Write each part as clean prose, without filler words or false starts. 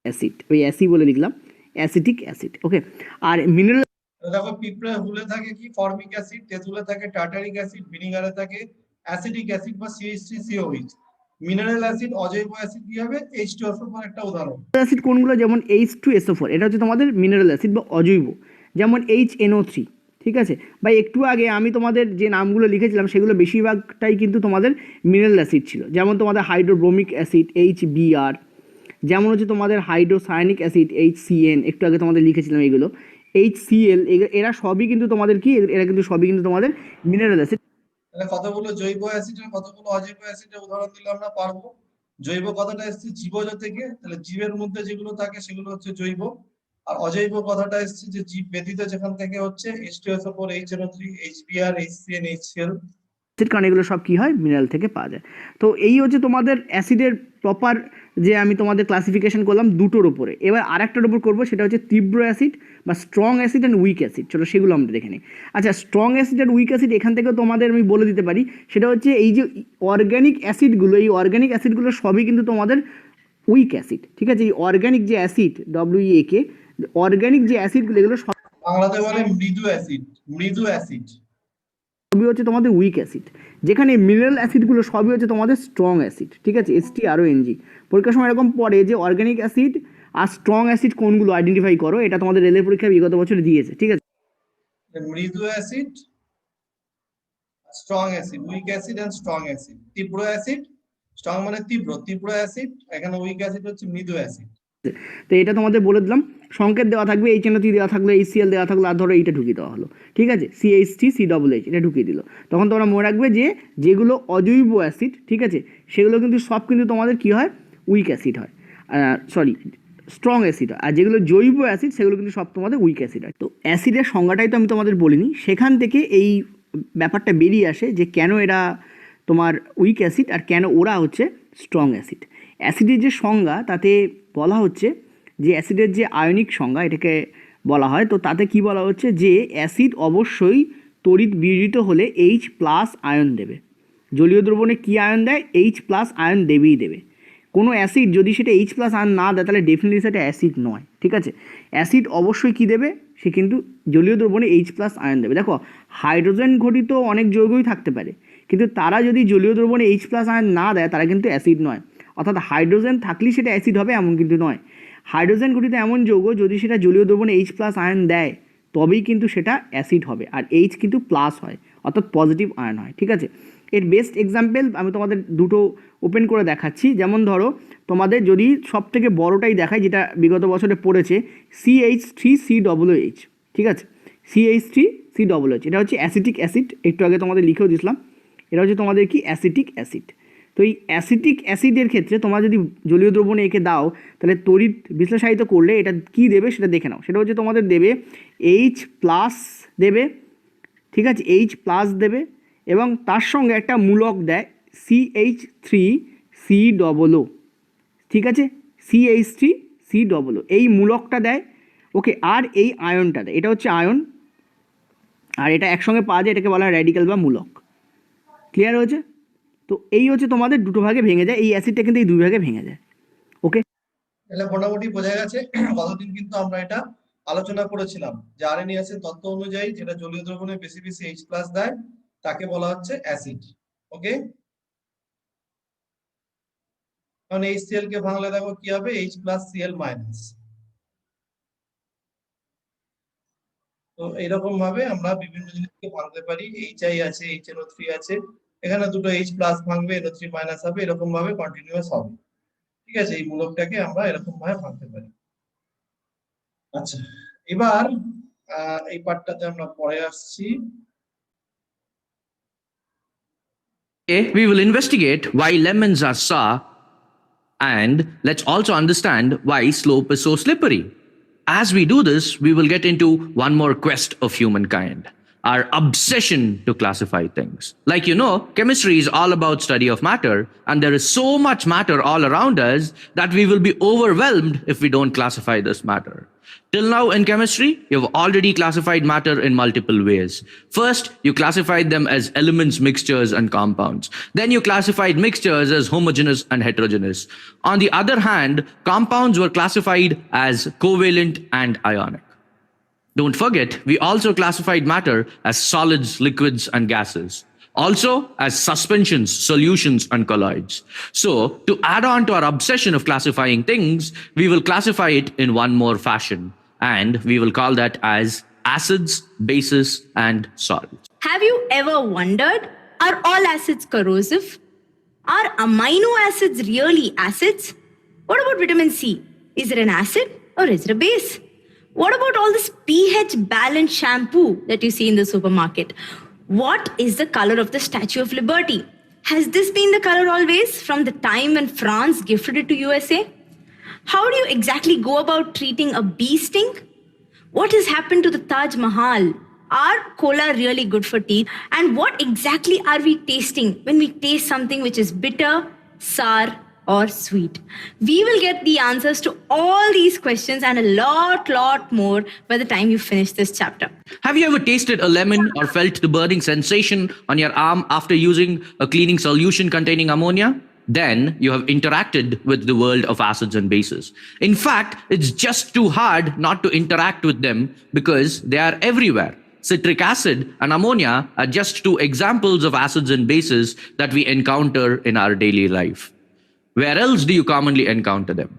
Acid, ওই অ্যাসি বলে লিখলাম, অ্যাসিটিক অ্যাসিড। ওকে, আর মিনারেল দেখো পিঁপড়ে হুলে থাকে কি ফর্মিক অ্যাসিড, তেঁতুলে থাকে টার্টারিক অ্যাসিড, ভিনিগারে থাকে অ্যাসিটিক অ্যাসিড বা CH3COH। মিনারেল অ্যাসিড অজৈব অ্যাসিড কি হবে? H2SO4 একটা উদাহরণ। অ্যাসিড কোনগুলো? যেমন H2SO4, এটা হচ্ছে তোমাদের মিনারেল অ্যাসিড বা অজৈব। যেমন HNO3, ঠিক আছে? বা একটু আগে আমি তোমাদের যে নামগুলো লিখেছিলাম সেগুলো বেশিরভাগটাই কিন্তু তোমাদের মিনারেল অ্যাসিড ছিল। যেমন তোমাদের হাইড্রোব্রোমিক অ্যাসিড HBr, যেমন হচ্ছে তোমাদের হাইড্রোসায়ানিক অ্যাসিড HCN, একটু আগে তোমাদের লিখেছিলাম এগুলো, HCl, এরা সবই কিন্তু তোমাদের কি, এরা কিন্তু সবই কিন্তু তোমাদের মিনারেল অ্যাসিড। তাহলে কতগুলো জৈব অ্যাসিডের কতগুলো অজৈব অ্যাসিডের উদাহরণ দিলে আমরা পারবো। জৈব কথাটা এসেছে জীবজ থেকে, তাহলে জীবের মধ্যে যেগুলো থাকে সেগুলো হচ্ছে জৈব। আর অজৈব কথাটা এসেছে যে জীব ব্যতীত যেখান থেকে হচ্ছে H2SO4, HNO3, HBr, HCN, HCl। কারণ এগুলো সব কী হয়, মিনারেল থেকে পাওয়া যায়। তো এই হচ্ছে তোমাদের অ্যাসিডের প্রপার, যে আমি তোমাদের ক্লাসিফিকেশন করলাম দুটোর উপরে। এবার আরেকটার উপর করবো, সেটা হচ্ছে তীব্র অ্যাসিড বা strong acid and weak acid. চলো সেগুলো আমরা দেখে নিই। আচ্ছা, strong acid and weak acid এখান থেকেও তোমাদের আমি বলে দিতে পারি, সেটা হচ্ছে এই যে অর্গ্যানিক অ্যাসিডগুলো, এই অর্গ্যানিক অ্যাসিডগুলো সবই কিন্তু তোমাদের উইক অ্যাসিড, ঠিক আছে? এই অর্গ্যানিক যে অ্যাসিড, WEAK, অর্গ্যানিক যে অ্যাসিডগুলো এগুলো বাংলাতে বলে মৃদু অ্যাসিড, মৃদু অ্যাসিড সবই হচ্ছে তোমাদের উইক অ্যাসিড। যেখানে মিনারেল অ্যাসিডগুলো সবই হচ্ছে তোমাদের স্ট্রং অ্যাসিড, ঠিক আছে? STRONG। পরীক্ষার সময় এরকম পড়ে যে অর্গ্যানিক অ্যাসিড আর স্ট্রং অ্যাসিড কোনগুলো, আইডেন্টিফাই করো। এটা তোমাদের রেলের পরীক্ষায় বিগত বছর দিয়েছে, ঠিক আছে? মৃদু acid, strong acid, weak acid and strong acid. তীব্র অ্যাসিড, স্ট্রং মানে তীব্র, তীব্র অ্যাসিড। এখানে উইক অ্যাসিড হচ্ছে মৃদু অ্যাসিড। তো এটা তোমাদের বলে দিলাম। সংকেত দেওয়া থাকবে, HNO3 দেওয়া থাকলো, HCl দেওয়া থাকলো, আর ধরো এইটা ঢুকিয়ে দেওয়া হলো, ঠিক আছে? CH3COOH এটা ঢুকিয়ে দিল। তখন তোমরা মনে রাখবে যে যেগুলো অজৈব অ্যাসিড, ঠিক আছে, সেগুলো কিন্তু সব কিন্তু তোমাদের কী হয়, উইক অ্যাসিড হয়, সরি স্ট্রং অ্যাসিড হয়। আর যেগুলো জৈব অ্যাসিড সেগুলো কিন্তু সব তোমাদের উইক অ্যাসিড হয়। তো অ্যাসিডের সংজ্ঞাটাই তো আমি তোমাদের বলিনি, সেখান থেকে এই ব্যাপারটা বেরিয়ে আসে যে কেন এরা তোমার উইক অ্যাসিড আর কেন ওরা হচ্ছে স্ট্রং অ্যাসিড। অ্যাসিডের যে সংজ্ঞা তাতে বলা হচ্ছে যে অ্যাসিডের যে আয়নিক সংজ্ঞা এটাকে বলা হয়, তো তাতে কি বলা হচ্ছে যে অ্যাসিড অবশ্যই তড়িৎ বিয়োজিত হলে H+ আয়ন দেবে। জলীয় দ্রবণে কী আয়ন দেয়? H+ আয়ন দেবেই দেবে। কোনো অ্যাসিড যদি সেটা H+ আয়ন না দেয় তাহলে ডেফিনেটলি সেটা অ্যাসিড নয়, ঠিক আছে? অ্যাসিড অবশ্যই কী দেবে? সে কিন্তু জলীয় দ্রবণে H+ আয়ন দেবে। দেখো, হাইড্রোজেন ঘটিত অনেক যৌগই থাকতে পারে, কিন্তু তারা যদি জলীয় দ্রবণে H+ আয়ন না দেয় তারা কিন্তু অ্যাসিড নয়। অর্থাৎ হাইড্রোজেন থাকলেই সেটা অ্যাসিড হবে এমন কিন্তু নয়। হাইড্রোজেন ঘটিত এমন যৌগ যদি সেটা জলীয় দ্রবণে H+ আয়ন দেয় তবেই কিন্তু সেটা অ্যাসিড হবে, আর H কিন্তু প্লাস হয়, অর্থাৎ পজিটিভ আয়ন হয়, ঠিক আছে? এর বেস্ট এক্সাম্পল আমি তোমাদের দুটো ওপেন করে দেখাচ্ছি। যেমন ধরো তোমাদের যদি সব থেকে বড়োটাই দেখায়, যেটা বিগত বছরে পড়েছে, CH3COOH, ঠিক আছে? CH3COOH এটা হচ্ছে অ্যাসিটিক অ্যাসিড, একটু আগে তোমাদের লিখেও দিয়েছিলাম। এটা হচ্ছে তোমাদের কি, অ্যাসিটিক অ্যাসিড। তো এই অ্যাসিটিক অ্যাসিডের ক্ষেত্রে তোমরা যদি জলীয় দ্রবণে একে দাও তাহলে তড়িৎ বিশ্লেষায়িত করলে এটা কি দেবে সেটা দেখে নাও। সেটা হচ্ছে তোমাদের দেবে H+ দেবে, ঠিক আছে? H+ দেবে এবং তার সঙ্গে একটা মূলক দেয় CH3COO, ঠিক আছে? CH3COO এই মূলকটা দেয়, ওকে? আর এই আয়নটা দেয়, এটা হচ্ছে আয়ন, আর এটা একসঙ্গে পাওয়া যায়, এটাকে বলা হয় র্যাডিক্যাল বা মূলক। ক্লিয়ার হয়েছে? তো এই হচ্ছে তোমাদের দুটো ভাগে ভেঙে যায়, এই অ্যাসিডটা কিন্তু এই দুই ভাগে ভেঙে যায়, ওকে? তাহলে মোটামুটি বোঝা গেছে। গতদিন কিন্তু আমরা এটা আলোচনা করেছিলাম যে আরএনএএস এর তত্ত্ব অনুযায়ী যেটা জলীয় দ্রবণে বেশি বেশি H+ দেয় তাকে বলা হচ্ছে অ্যাসিড। ওকে, কারণ HCl কে ভাঙলে দেখো কি হবে, H+Cl-। তো এরকম ভাবে আমরা বিভিন্ন জিনিসকে ভাঙতে পারি। HI আছে, HNO3 আছে, এখানে দুটো H+ ভাঙবে, NO3- হবে, এরকম ভাবে কন্টিনিউয়াস হবে, ঠিক আছে? এই মূলকটাকে আমরা এরকম ভাবে ভাঙতে পারি। আচ্ছা, এবার এই পার্টটাতে আমরা পরে আসছি। We will investigate why lemons are sour, and let's also understand why slope is so slippery. As we do this, we will get into one more quest of humankind, our obsession to classify things. Like you know, chemistry is all about study of matter, and there is so much matter all around us that we will be overwhelmed if we don't classify this matter. Till now in chemistry, you've already classified matter in multiple ways. First, you classified them as elements, mixtures, and compounds. Then you classified mixtures as homogeneous and heterogeneous. On the other hand, compounds were classified as covalent and ionic. Don't forget, we also classified matter as solids, liquids, and gases. Also as suspensions, solutions, and colloids. So, to add on to our obsession of classifying things, we will classify it in one more fashion. And we will call that as acids, bases, and salts. Have you ever wondered, are all acids corrosive? Are amino acids really acids? What about vitamin C? Is it an acid or is it a base? What about all this pH balanced shampoo that you see in the supermarket? What is the color of the Statue of Liberty? Has this been the color always from the time when France gifted it to USA? How do you exactly go about treating a bee sting? What has happened to the Taj Mahal? Are cola really good for teeth? And what exactly are we tasting when we taste something which is bitter, sour, or sweet? We will get the answers to all these questions and a lot more by the time you finish this chapter. Have you ever tasted a lemon or felt the burning sensation on your arm after using a cleaning solution containing ammonia? Then you have interacted with the world of acids and bases. In fact, it's just too hard not to interact with them because they are everywhere. Citric acid and ammonia are just two examples of acids and bases that we encounter in our daily life. Where else do you commonly encounter them?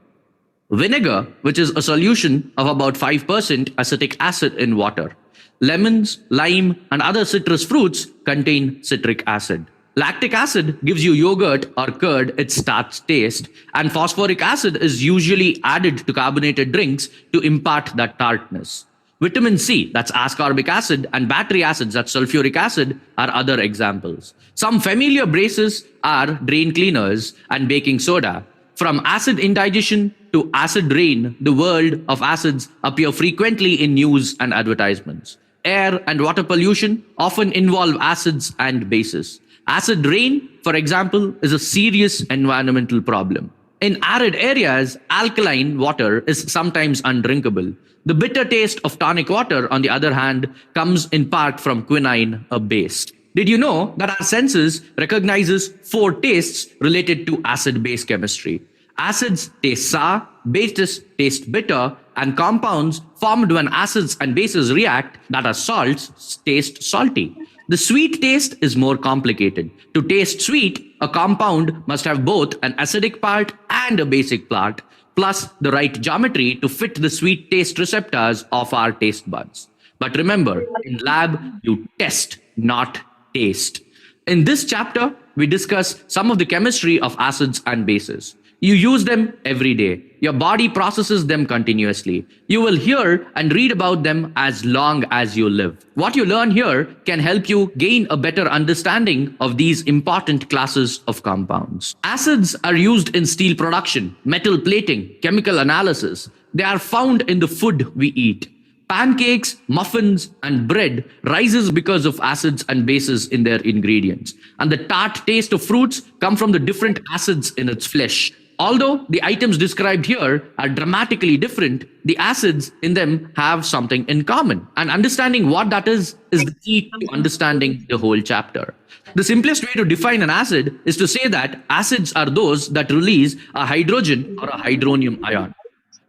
Vinegar, which is a solution of about 5% acetic acid in water. Lemons, lime, and other citrus fruits contain citric acid. Lactic acid gives you yogurt or curd its starch taste, and phosphoric acid is usually added to carbonated drinks to impart that tartness. Vitamin C, that's ascorbic acid, and battery acids, that's sulfuric acid, are other examples. Some familiar bases are drain cleaners and baking soda. From acid indigestion to acid rain, the world of acids appear frequently in news and advertisements. Air and water pollution often involve acids and bases. Acid rain, for example, is a serious environmental problem. In arid areas, alkaline water is sometimes undrinkable. The bitter taste of tonic water, on the other hand, comes in part from quinine, a base. Did you know that our senses recognizes 4 tastes related to acid-base chemistry? Acids taste sour, bases taste bitter, and compounds formed when acids and bases react, that are salts, taste salty. The sweet taste is more complicated. To taste sweet, a compound must have both an acidic part and a basic part, plus the right geometry to fit the sweet taste receptors of our taste buds. But remember, in lab, you test, not taste. In this chapter, we discuss some of the chemistry of acids and bases. You use them every day. Your body processes them continuously. You will hear and read about them as long as you live. What you learn here can help you gain a better understanding of these important classes of compounds. Acids are used in steel production, metal plating, chemical analysis. They are found in the food we eat. Pancakes, muffins, and bread rises because of acids and bases in their ingredients. And the tart taste of fruits come from the different acids in its flesh. Although the items described here are dramatically different, the acids in them have something in common. And understanding what that is the key to understanding the whole chapter. The simplest way to define an acid is to say that acids are those that release a hydrogen or a hydronium ion.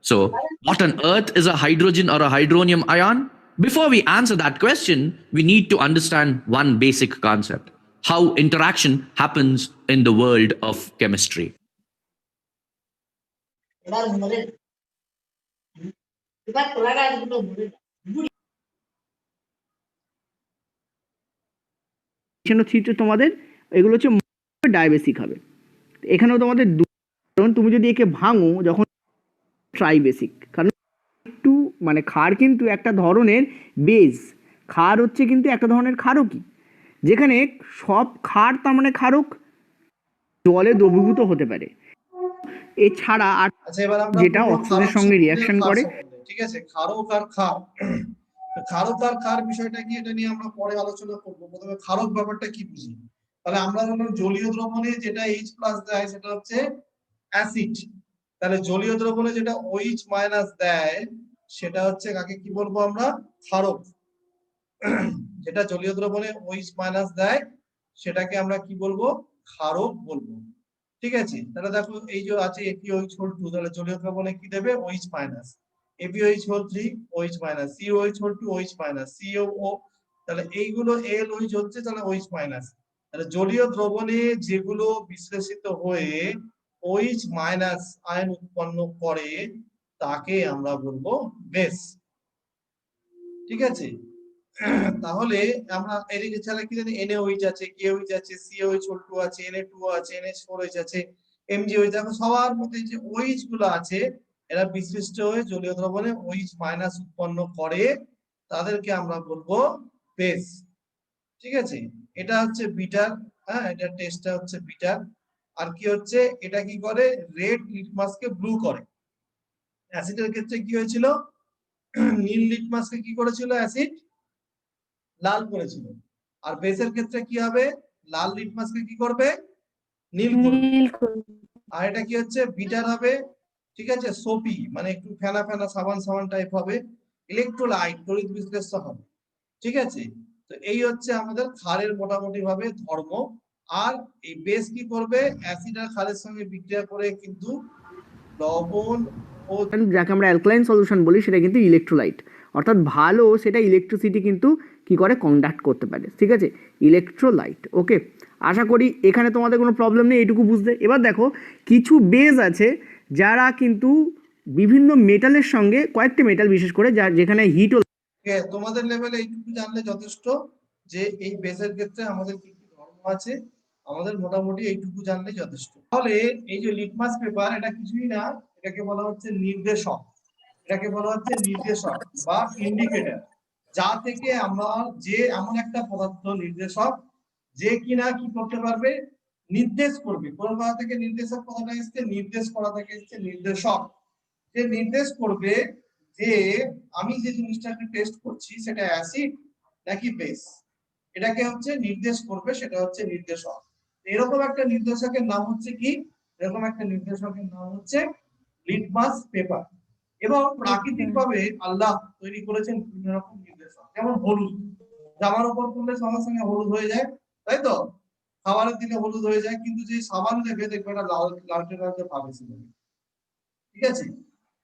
So, what on earth is a hydrogen or a hydronium ion? Before we answer that question, we need to understand one basic concept: how interaction happens in the world of chemistry. থ্রিতে তোমাদের এগুলো হচ্ছে ডায়াবেসিক হবে। এখানেও তোমাদের কারণ তুমি যদি একে ভাঙো যখন ট্রাইবেসিক, কারণ একটু মানে ক্ষার কিন্তু একটা ধরনের বেজ, ক্ষার হচ্ছে কিন্তু একটা ধরনের ক্ষারকই, যেখানে সব ক্ষার তার মানে ক্ষারক জলে দ্রবীভূত হতে পারে। এছাড়া আর আচ্ছা, এবার আমরা যেটা অক্সিজেনের সঙ্গে রিঅ্যাকশন করে, ঠিক আছে, ক্ষারক আর ক্ষার তো ক্ষারক আর ক্ষার বিষয়টা কি, এটা নিয়ে আমরা পরে আলোচনা করবো। প্রথমে ক্ষারক ব্যাপারটা কি বুঝি। তাহলে আমরা ধরুন জলীয় দ্রবণে যেটা H প্লাস দেয় সেটা হচ্ছে অ্যাসিড। তাহলে জলীয় দ্রবণে যেটা OH মাইনাস দেয় সেটা হচ্ছে কাকে কি বলবো আমরা, ক্ষারক। যেটা জলীয় দ্রবণে OH মাইনাস দেয় সেটাকে আমরা কি বলবো, ক্ষারক বলবো। ঠিক আছে, তাহলে দেখো এই যে আছে ApOH2, তাহলে জলীয় দ্রবণে কি দেবে, OH minus, ApOH3 OH minus, COH2 OH minus, COO, তাহলে এইগুলো LOH হচ্ছে তাহলে OH মাইনাস। তাহলে জলীয় দ্রবণে যেগুলো বিশ্লেষিত হয়ে OH মাইনাস আয়ন উৎপন্ন করে তাকে আমরা বলবো বেস। ঠিক আছে, তাহলে আমরা এদিকে ছাড়া কি জানি, NaOH আছে, KOH আছে, COH2 আছে, Na2 আছে, NH4OH আছে, MgOH, দেখো সবার মধ্যে যে OH গুলো আছে এরা বিশ্লিষ্ট হয়ে জলীয় দ্রবণে OH মাইনাস উৎপন্ন করে, তাদেরকে আমরা বলবো বেস। ঠিক আছে, এটা হচ্ছে বিটার, হ্যাঁ এটা টেস্টটা হচ্ছে বিটার। আর কি হচ্ছে, এটা কি করে, রেড লিটমাসকে ব্লু করে। অ্যাসিডের ক্ষেত্রে কি হয়েছিল, নীল লিটমাসকে কি করেছিল অ্যাসিড, লাল করেছিল। আর বেসের ক্ষেত্রে কি হবে, লাল লিটমাসকে কি করবে, নীল করবে। আর এটা কি হচ্ছে, বিটার হবে। ঠিক আছে, সোপি মানে একটু ফেনা ফেনা সাবান সাবান টাইপ হবে, ইলেকট্রোলাইট তড়িৎ বিশ্লেষ্য হবে। ঠিক আছে, তো এই হচ্ছে আমাদের ক্ষারের মোটামুটি ভাবে ধর্ম। আর এই বেস কি করবে, অ্যাসিড আর ক্ষারের সঙ্গে বিক্রিয়া করে কিন্তু লবণ ও যাকে আমরা অ্যালকালাইন সলিউশন বলি সেটা কিন্তু ইলেকট্রোলাইট, অর্থাৎ ভালো সেটা ইলেকট্রিসিটি কিন্তু কি করে কন্ডাক্ট করতে পারে। ঠিক আছে, ইলেকট্রোলাইট। ওকে, আশা করি এখানে তোমাদের কোনো প্রবলেম নেই এইটুকু বুঝতে। এবার দেখো কিছু বেস আছে যারা কিন্তু বিভিন্ন মেটালের সঙ্গে, কয়েকটি মেটাল বিশেষ করে যেখানে হিটও, তোমাদের লেভেলে এইটুকু জানলে যথেষ্ট যে এই বেসের ক্ষেত্রে আমাদের কি কি ধর্ম আছে, আমাদের মোটামুটি এইটুকু জানলে যথেষ্ট। তাহলে এই যে লিটমাস পেপার, এটা কিছুই না, এটাকে বলা হচ্ছে নির্দেশক। এটাকে বলা হচ্ছে নির্দেশক বা ইন্ডিকেটর, যা থেকে আমরা, যে এমন একটা পদার্থ নির্দেশক যে কিনা কি করতে পারবে, নির্দেশ করবে। কোন কথা থেকে নির্দেশক কথাটা এসছে, নির্দেশ করা থেকে এসছে নির্দেশক। যে নির্দেশ করবে যে আমি যে জিনিসটাকে টেস্ট করছি সেটা অ্যাসিড নাকি বেস, এটাকে হচ্ছে নির্দেশ করবে, সেটা হচ্ছে নির্দেশক। এরকম একটা নির্দেশকের নাম হচ্ছে কি, এরকম একটা নির্দেশকের নাম হচ্ছে লিটমাস পেপার। এবং প্রাকৃতিকভাবে আল্লাহ তৈরি করেছেন বিভিন্ন রকম নির্দেশক, যেমন হলুদ, জামার উপর পড়লে সঙ্গে সঙ্গে হলুদ হয়ে যায়, তাই তো, খাবারের দিলে হলুদ হয়ে যায়, কিন্তু যে সাবান দেবে দেখবে এটা লাল লালচে লালচে ভাব এসে যাবে। ঠিক আছে,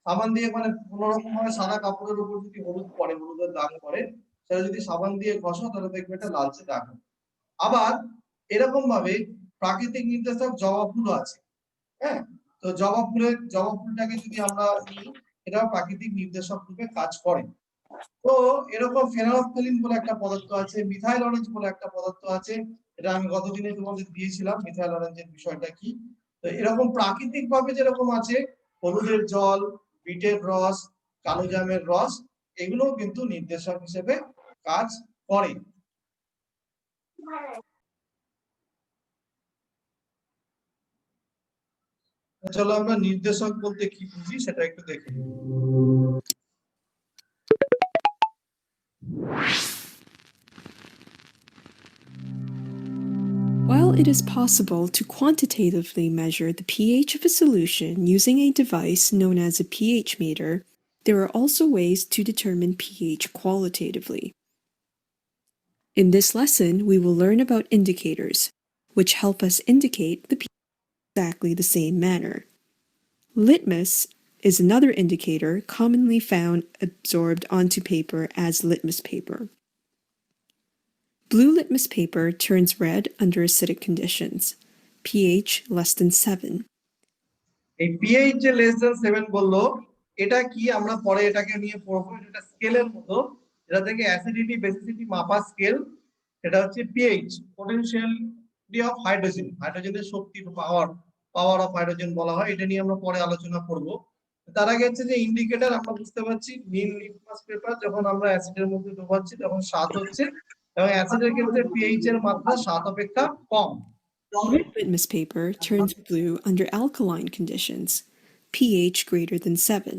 সাবান দিয়ে মানে কোন রকম ভাবে সাদা কাপড়ের উপর যদি হলুদ পড়ে, হলুদের দাগ পড়ে, সেটা যদি সাবান দিয়ে ঘষো তাহলে দেখবে এটা লালচে দাগ। আবার এরকম ভাবে প্রাকৃতিক নির্দেশক জবা ফুল আছে, হ্যাঁ, তো জবা ফুলটাকে যদি আমরা নিই, এটাও প্রাকৃতিক নির্দেশক রূপে কাজ করে। তো এরকম ফেনলফথেলিন বলে একটা পদার্থ আছে, মিথাইল অরেঞ্জ বলে একটা পদার্থ আছে, এটা আমি গতদিনে তোমাদের দিয়েছিলাম মিথাইল অরেঞ্জের বিষয়টা কি। তো এরকম প্রাকৃতিক ভাবে যেরকম আছে হলুদের জল, বিটের রস, কালো জামের রস, এগুলো কিন্তু নির্দেশক হিসেবে কাজ করে। চলো আমরা নির্দেশক বলতে কি বুঝি সেটা একটু দেখে নিই। While it is possible to quantitatively measure the pH of a solution using a device known as a pH meter, there are also ways to determine pH qualitatively. In this lesson, we will learn about indicators, which help us indicate the pH in exactly the same manner. Litmus is another indicator commonly found absorbed onto paper as litmus paper. Blue litmus paper turns red under acidic conditions, pH less than 7. এই pH যে less than 7 বললো, এটা কি আমরা পরে এটাকে নিয়ে পড়বো, এটা স্কেলের মতো, এটা থেকে অ্যাসিডিটি বেসিসিটি মাপা স্কেল। এটা হচ্ছে pH, পটেনশিয়ালিটি অফ হাইড্রোজেন, হাইড্রোজেনের শক্তি, পাওয়ার অফ হাইড্রোজেন বলা হয়। এটা নিয়ে আমরা পরে আলোচনা করব। তার আগে হচ্ছে যে ইন্ডিকেটর আমরা বুঝতে পারছি, নীল লিটমাস পেপার যখন আমরা অ্যাসিডের মধ্যে ডোবাচ্ছি তখন 7 হচ্ছে, এবং অ্যাসিডের ক্ষেত্রে pH এর মাত্রা 7 অপেক্ষা কম। Red litmus paper turns blue under alkaline conditions, pH greater than 7.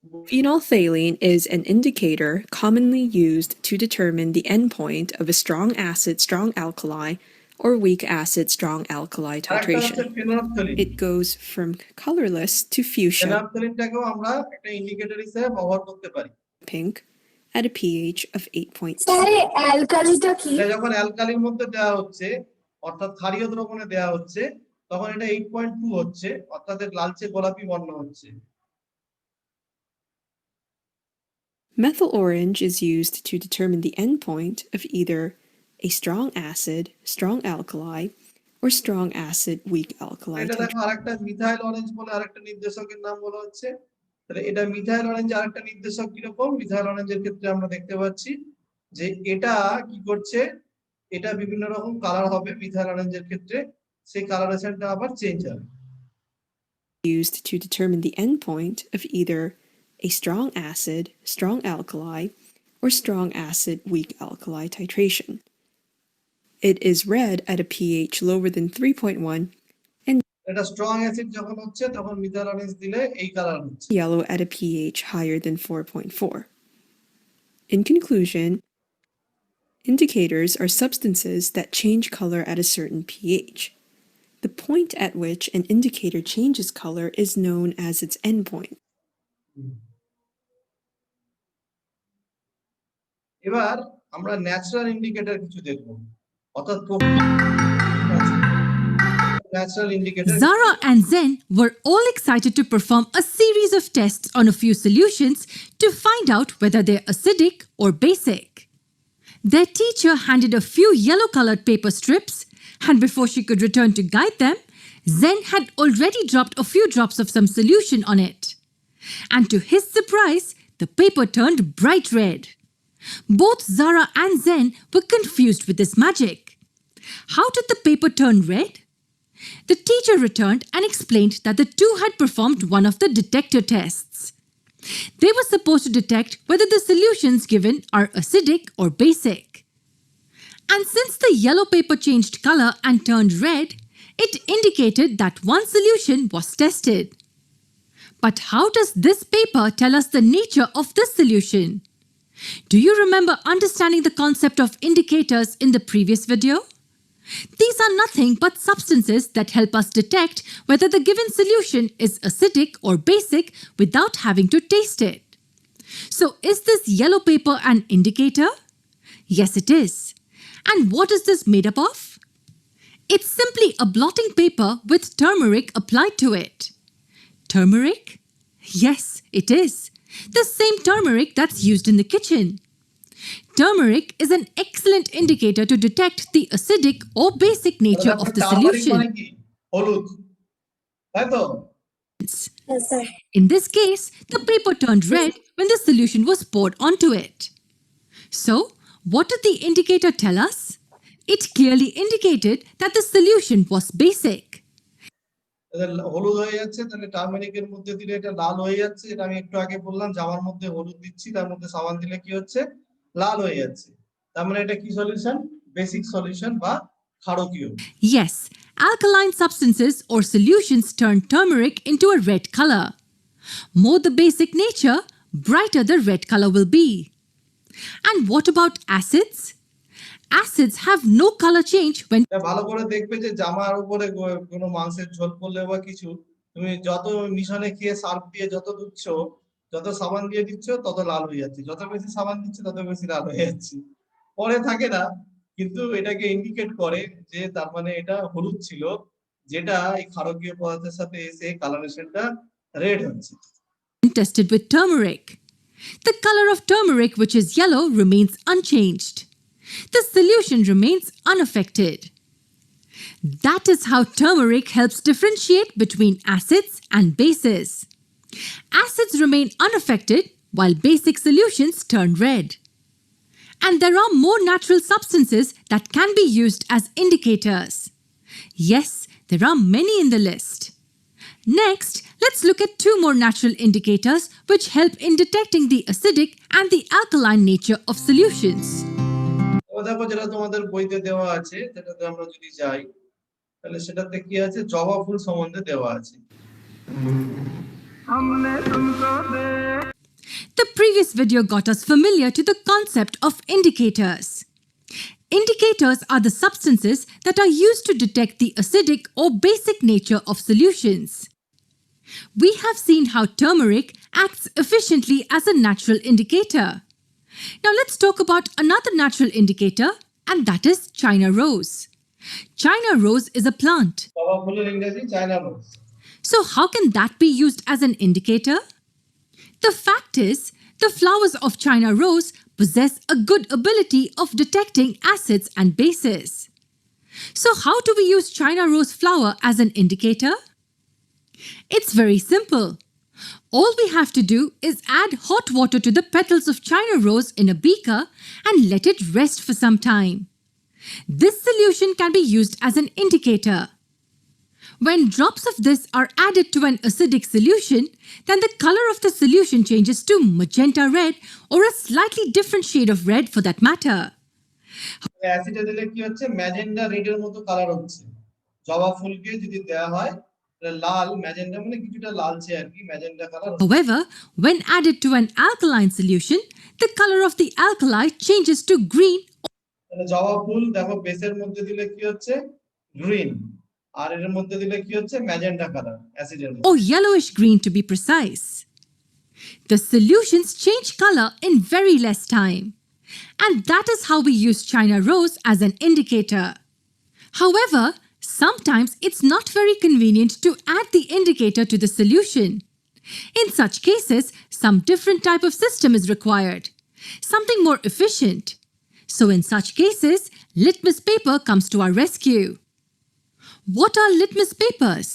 Phenolphthalein is an indicator commonly used to determine the endpoint of a strong acid, strong alkali, or weak acid, strong alkali আরেকটা হচ্ছে titration. ফেনফথলিন। It goes from colorless to fuchsia ফেনফথলিনটাকেও আমরা একটা indicator হিসেবে ব্যবহার করতে পারি। pink at a pH of 8.6. Sir অ্যালকালিটা কি? এটা যখন অ্যালকালির মধ্যে দেওয়া হচ্ছে, অর্থাৎ ক্ষারীয় দ্রবণে দেওয়া হচ্ছে, তখন এটা 8.2 হচ্ছে, অর্থাৎ এর লালচে গোলাপি বর্ণ হচ্ছে। Methyl orange is used to determine the endpoint of either a strong acid, strong alkali, or strong acid, weak alkali এটা titration. দেখো আরেকটা মিথাইল অরেঞ্জ বলে আরেকটা নির্দেশকের নাম বলা হচ্ছে। তাহলে এটা মিথাইল অরেঞ্জ আরেকটা নির্দেশক কিরকম? মিথাইল অরেঞ্জের ক্ষেত্রে আমরা দেখতে পাচ্ছি যে এটা কি করছে, এটা বিভিন্ন রকম কালার হবে মিথাইল অরেঞ্জের ক্ষেত্রে, সেই কালারেশনটা আবার চেঞ্জ হবে। Used to determine the endpoint of either a strong acid, strong alkali, or strong acid, weak alkali titration. It is red at a pH lower than 3.1, এটা স্ট্রং অ্যাসিড যখন হচ্ছে তখন মিথাইল অরেঞ্জ দিলে এই colour হচ্ছে। yellow at a pH higher than 4.4. In conclusion, indicators are substances that change color at a certain pH. The point at which an indicator changes color is known as its endpoint. এবার আমরা natural indicator কিছু দেখব, অর্থাৎ natural indicator. Zara and Zen were all excited to perform a series of tests on a few solutions to find out whether they're acidic or basic. Their teacher handed a few yellow-colored paper strips, and before she could return to guide them, Zen had already dropped a few drops of some solution on it. And to his surprise, the paper turned bright red. Both Zara and Zen were confused with this magic. How did the paper turn red? The teacher returned and explained that the two had performed one of the detector tests. They were supposed to detect whether the solutions given are acidic or basic. And since the yellow paper changed color and turned red, it indicated that one solution was tested. But how does this paper tell us the nature of this solution? Do you remember understanding the concept of indicators in the previous video? These are nothing but substances that help us detect whether the given solution is acidic or basic without having to taste it. So is this yellow paper an indicator? Yes, it is. And what is this made up of? It's simply a blotting paper with turmeric applied to it. Turmeric? Yes, it is. The same turmeric that's used in the kitchen. Turmeric is an excellent indicator to detect the acidic or basic nature of the turmeric মানে solution. কি? হলুদ, তাই তো? হ্যাঁ sir. In this case, the paper turned red when the solution was poured onto it. So, what did the indicator tell us? It clearly indicated that the solution was basic. হলুদ হয়ে যাচ্ছে, তাহলে টারমারিকের মধ্যে দিলে এটা লাল হয়ে যাচ্ছে। এটা আমি একটু আগে বললাম, জামার মধ্যে হলুদ দিচ্ছি, তার মধ্যে সাবান দিলে কি হচ্ছে? লাল হয়ে যাচ্ছে। তার মানে এটা কি সলিউশন? বেসিক সলিউশন বা ক্ষারকীয়। Yes, alkaline substances or solutions turn turmeric into a red color. More the basic nature, brighter the red color will be. And what about acids? Acids have no color change when এটা ভালো করে দেখবে যে জামার উপরে কোনো মাংসের ঝোল পড়লে বা কিছু, তুমি যত মিশনে খেয়ে সার্ফ দিয়ে যত দিচ্ছ, যত সাবান দিয়ে দিচ্ছ, তত লাল হয়ে যাচ্ছে। যত বেশি সাবান দিচ্ছ তত বেশি লাল হয়ে যাচ্ছে। পরে থাকে না, কিন্তু এটাকে ইন্ডিকেট করে যে তার মানে এটা হলুদ ছিল, যেটা এই ক্ষারকীয় পদার্থের সাথে এসে কালারেশনটা রেড হচ্ছে। tested with turmeric. The color of turmeric, which is yellow, remains unchanged. The solution remains unaffected. That is how turmeric helps differentiate between acids and bases. Acids remain unaffected while basic solutions turn red. And there are more natural substances that can be used as indicators. Yes, there are many in the list. Next, let's look at two more natural indicators which help in detecting the acidic and the alkaline nature of solutions. দেখো যেটা তোমাদের বইতে দেওয়া আছে, সেটাতে আমরা যদি যাই, তাহলে সেটাতে কি আছে? জবা ফুল সম্বন্ধে দেওয়া আছে। The previous video got us familiar to the concept of indicators. Indicators are the substances that are used to detect the acidic or basic nature of solutions. We have seen how turmeric acts efficiently as a natural indicator. Now let's talk about another natural indicator, and that is China rose. China rose is a plant. জবা ফুলের ইংরেজি China rose. So how can that be used as an indicator? The fact is, the flowers of China rose possess a good ability of detecting acids and bases. So how do we use China rose flower as an indicator? It's very simple. All we have to do is add hot water to the petals of China rose in a beaker and let it rest for some time. This solution can be used as an indicator. When drops of this are added to an acidic solution, then the color of the solution changes to magenta red or a slightly different shade of red for that matter. অ্যাসিডে দিলে কি হচ্ছে magenta রেডের মতো colour হচ্ছে। জবা ফুলকে যদি দেওয়া হয় তাহলে লাল ম্যাজেন্ডা মানে কিছুটা লালচে আর কি magenta colour. However, when added to an alkaline solution, the color of the alkali changes to green তাহলে জবা ফুল দেখো বেসের মধ্যে দিলে কি হচ্ছে গ্রিন, আর এর মধ্যে দিলে কি হচ্ছে ম্যাজেন্ডা কালার অ্যাসিডের মধ্যে। or yellowish green to be precise. The solutions change color in very less time. And that is how we use China rose as an indicator. However, sometimes it's not very convenient to add the indicator to the solution. In such cases, some different type of system is required, something more efficient. So in such cases, litmus paper comes to our rescue. What are litmus papers?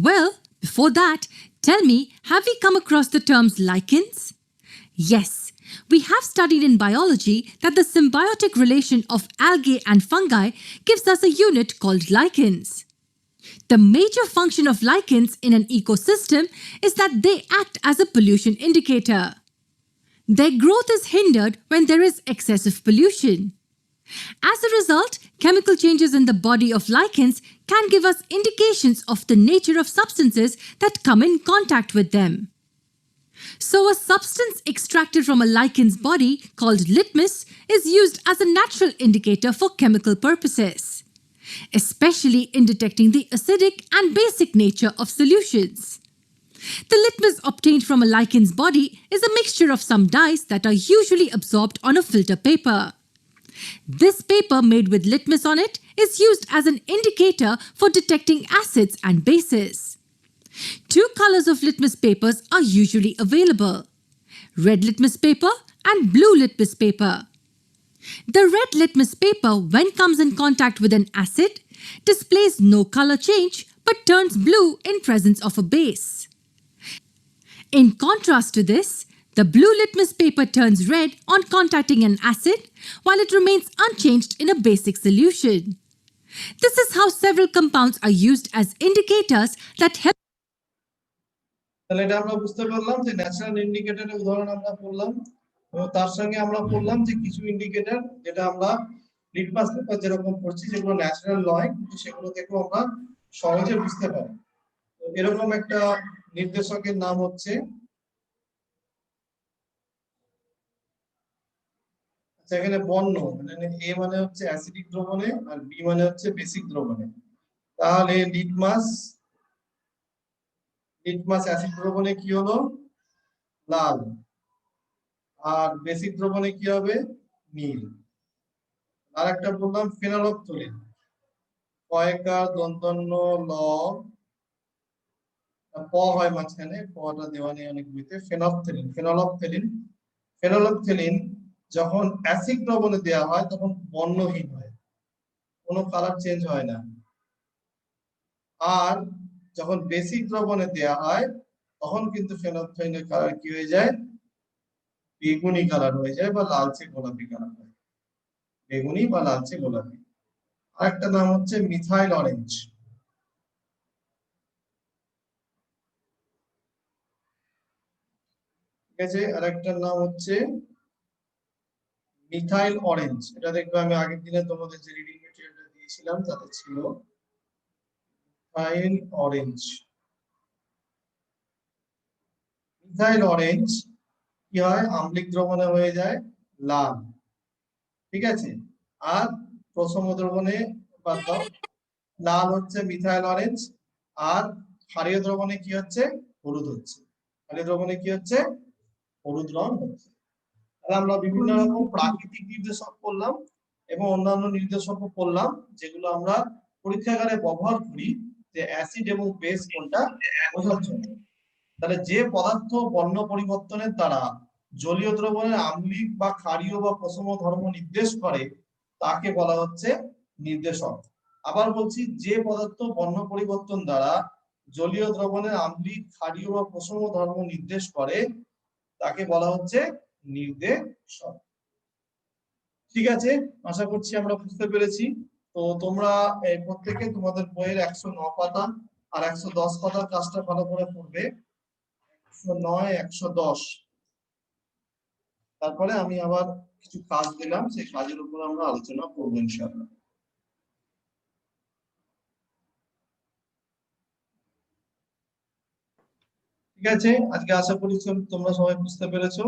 Well, before that, tell me, have we come across the terms lichens? Yes, we have studied in biology that the symbiotic relation of algae and fungi gives us a unit called lichens. The major function of lichens in an ecosystem is that they act as a pollution indicator. Their growth is hindered when there is excessive pollution. As a result, chemical changes in the body of lichens can give us indications of the nature of substances that come in contact with them. So a substance extracted from a lichen's body called litmus is used as a natural indicator for chemical purposes, especially in detecting the acidic and basic nature of solutions. The litmus obtained from a lichen's body is a mixture of some dyes that are usually absorbed on a filter paper. This paper made with litmus on it is used as an indicator for detecting acids and bases. Two colors of litmus papers are usually available: red litmus paper and blue litmus paper. The red litmus paper, when comes in contact with an acid, displays no color change but turns blue in presence of a base. In contrast to this, the blue litmus paper turns red on contacting an acid, while it remains unchanged in a basic solution. This is how several compounds are used as indicators that help. তাহলে এটা আমরা বুঝতে পারলাম যে natural ইন্ডিকেটরের উদাহরণ আমরা পড়লাম এবং তার সঙ্গে আমরা পড়লাম যে কিছু ইন্ডিকেটর যেটা আমরা লিটমাস পেপার যেরকম পড়ছি যেগুলো ন্যাচারাল নয় কিন্তু সেগুলো থেকেও আমরা সহজে বুঝতে পারি। তো এরকম একটা নির্দেশকের নাম হচ্ছে এখানে বর্ণ মানে এ মানে হচ্ছে অ্যাসিডিক দ্রবণে আর বি মানে হচ্ছে বেসিক দ্রবণে। তাহলে লিটমাস অ্যাসিড দ্রবণে কি হলো লাল, আর বেসিক দ্রবণে কি হবে নীল। আর একটা বললাম ফেনলফথলিন, কয়কার দন্তন্য ল প হয় মাঝখানে, পটা দেওয়া নেই অনেক বইতে। ফেনলফথলিন যখন অ্যাসিড দ্রবণে দেওয়া হয় তখন বর্ণহীন হয়, কোনো কালার চেঞ্জ হয় না। আর যখন বেসিক দ্রবণে দেওয়া হয় তখন কিন্তু ফেনলফথলিনের কালার কি হয়ে যায় বেগুনি কালার হয়ে যায় বা লালচে গোলাপি কালার হয়, বেগুনি বা লালচে গোলাপি। আরেকটা নাম হচ্ছে মিথাইল অরেঞ্জ। ঠিক আছে, আরেকটার নাম হচ্ছে মিথাইল অরেঞ্জ। এটা দেখবে আমি আগের দিনে তোমাদের যে রিডিং মেটেরিয়ালটা দিয়েছিলাম তাতে ছিল মিথাইল অরেঞ্জ। মিথাইল অরেঞ্জ কি হয়, আম্লিক দ্রবণে হয়ে যায় লাল, ঠিক আছে। আর প্রশম দ্রবণে বাদ দাও, লাল হচ্ছে মিথাইল অরেঞ্জ, আর ক্ষারীয় দ্রবণে কি হচ্ছে, হলুদ হচ্ছে। ক্ষারীয় দ্রবণে কি হচ্ছে, হলুদ রং হচ্ছে। তাহলে আমরা বিভিন্ন রকম প্রাকৃতিক নির্দেশক পড়লাম এবং অন্যান্য নির্দেশক পড়লাম, যেগুলো আমরা পরীক্ষাগারে ব্যবহার করি যে অ্যাসিড এবং বেস কোনটা বোঝার জন্য। তাহলে যে পদার্থ বর্ণ পরিবর্তনের দ্বারা জলীয় দ্রবণের আম্লিক বা ক্ষারীয় বা প্রশম ধর্ম নির্দেশ করে তাকে বলা হচ্ছে নির্দেশক। আবার বলছি, যে পদার্থ বর্ণ পরিবর্তন দ্বারা জলীয় দ্রবণের আম্লিক, ক্ষারীয় বা প্রশম ধর্ম নির্দেশ করে তাকে বলা হচ্ছে নির্দেশক। ঠিক আছে, আশা করছি আমরা বুঝতে পেরেছি। তো তোমরা প্রত্যেকে তোমাদের বইয়ের 109 পাতা আর 110 পাতার কাজটা ভালো করে পড়বে। 109, 110। তারপরে আমি আবার কিছু কাজ দিলাম, সেই কাজের উপর আমরা আলোচনা করবো ইনশাআল্লাহ। ঠিক আছে, আজকে আশা করি তোমরা সবাই বুঝতে পেরেছো।